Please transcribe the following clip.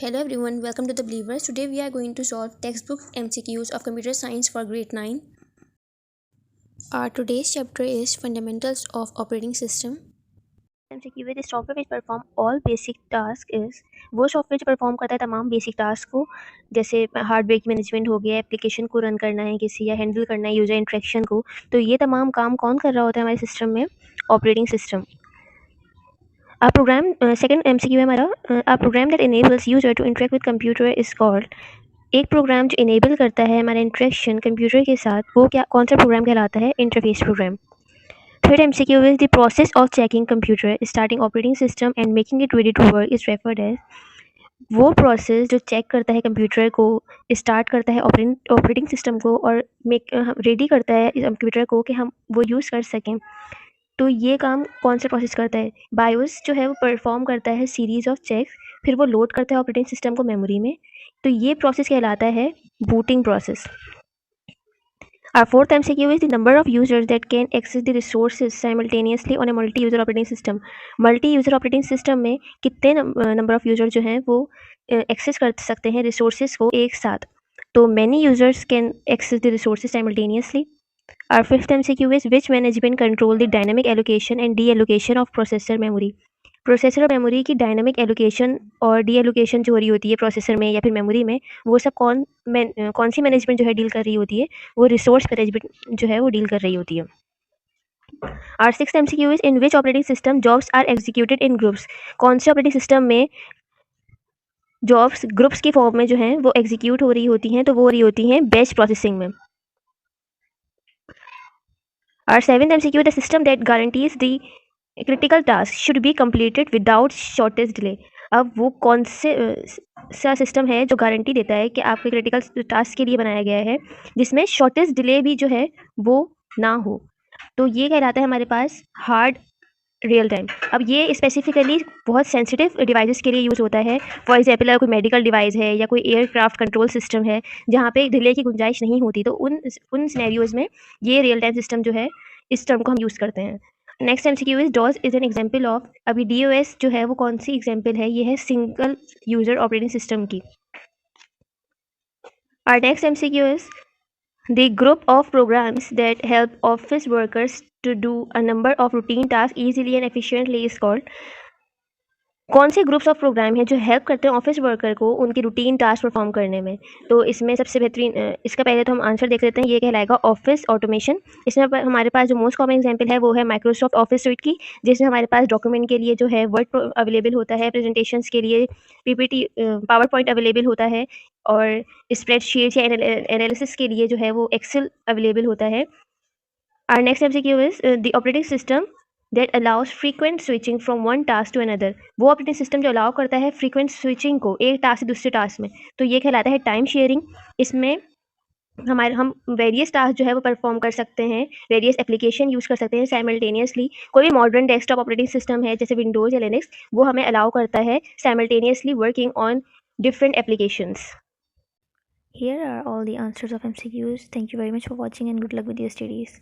Hello everyone, welcome to the Believers. Today we are going to solve textbook MCQs of Computer Science for Grade 9. Our today's chapter is Fundamentals of Operating System. MCQ with software which perform all basic tasks is वो software जो perform करता है तमाम basic task को, जैसे hardware की management हो गया, एप्लीकेशन को रन करना है किसी या हैंडल करना है यूजर इंटरेक्शन को, तो ये तमाम काम कौन कर रहा होता है हमारे सिस्टम में? Operating system. Our program second MCQ है हमारा. Our program that enables user to interact with computer is called. एक प्रोग्राम जो इनेबल करता है हमारा इंटरेक्शन कंप्यूटर के साथ, वो क्या कौन सा प्रोग्राम कहलाता है? Interface program. Third MCQ is the process of checking computer starting operating system and making it ready to work is referred as. वो प्रोसेस जो चेक करता है कंप्यूटर को, स्टार्ट करता है ऑपरेटिंग सिस्टम को और रेडी करता है कंप्यूटर को कि हम वो यूज़ कर सकें, तो ये काम कौन सा प्रोसेस करता है? बायोस जो है वो परफॉर्म करता है सीरीज ऑफ चेक्स, फिर वो लोड करता है ऑपरेटिंग सिस्टम को मेमोरी में, तो ये प्रोसेस कहलाता है booting process. Our fourth MCQ is the number of users that can access the resources simultaneously on a multi-user operating system. Multi-user operating system में कितने नंबर ऑफ यूजर जो हैं वो एक्सेस कर सकते हैं रिसोर्सेज को एक साथ? तो many users can access the resources simultaneously. Our fifth MCQ is which management control the dynamic allocation and deallocation of processor memory. Processor और मेमोरी की डायनामिक एलोकेशन और डी एलोकेशन जो हो रही होती है प्रोसेसर में या फिर मेमोरी में, वो सब कौन सी मैनेजमेंट जो है डील कर रही होती है? वो रिसोर्स मैनेजमेंट जो है वो डील कर रही होती है. Our six MCQ is in which operating system jobs are executed in groups. कौन से ऑपरेटिंग सिस्टम में जॉब्स ग्रुप्स की फॉर्म में जो है वो एग्जीक्यूट हो रही होती हैं? तो वो हो रही होती हैं बैच प्रोसेसिंग में. Our seventh MCQ the system that guarantees the critical task should be completed without shortage delay. अब वो कौन से सा सिस्टम है जो गारंटी देता है कि आपके क्रिटिकल टास्क के लिए बनाया गया है जिसमें शॉर्टेज डिले भी जो है वो ना हो? तो ये कहलाता है हमारे पास हार्ड रियल टाइम. अब ये स्पेसिफिकली बहुत सेंसिटिव डिवाइसेस के लिए यूज़ होता है. फॉर एग्जाम्पल अगर कोई मेडिकल डिवाइस है या कोई एयरक्राफ्ट कंट्रोल सिस्टम है जहाँ पे डिले की गुंजाइश नहीं होती, तो उन सिनेरियोज में ये रियल टाइम सिस्टम जो है इस टर्म को हम यूज़ करते हैं. Next MCQ is DOS is an example of. अभी DOS जो है वो कौन सी एग्जाम्पल है? ये है सिंगल यूजर ऑपरेटिंग सिस्टम की. Our next MCQ is the group of programs that help office workers to do a number of routine tasks easily and efficiently is called. कौन से ग्रुप्स ऑफ प्रोग्राम हैं जो help करते हैं office worker को उनकी routine task perform करने में? तो इसमें सबसे बेहतरीन इसका पहले तो हम आंसर देख लेते हैं. ये कहलाएगा ऑफिस ऑटोमेशन. इसमें हमारे पास जो मोस्ट कॉमन एग्जांपल है वो है माइक्रोसॉफ्ट ऑफिस सूट की, जिसमें हमारे पास डॉक्यूमेंट के लिए जो है वर्ड अवेलेबल होता है, प्रेजेंटेशंस के लिए PPT पावर पॉइंट अवेलेबल होता है, और स्प्रेडशीट या एनालिसिस के लिए जो है वो एक्सेल अवेलेबल होता है. Our next MCQ is the operating system that allows frequent switching from one task to another. वो ऑपरेटिंग सिस्टम जो अलाउ करता है फ्रीक्वेंट स्विचिंग को एक टास्क से दूसरे टास्क में, तो ये कहलाता है टाइम शेयरिंग. इसमें हम वेरियस टास्क जो है वो परफॉर्म कर सकते हैं, वेरियस एप्लीकेशन यूज़ कर सकते हैं साइमल्टेनियसली. कोई भी मॉडर्न डेस्कटॉप ऑपरेटिंग सिस्टम है जैसे विंडोज़ या लिनक्स, वो हमें अलाउ करता है simultaneously working on different applications. Here are all the answers of MCQs. Thank you very much for watching and good luck with your studies.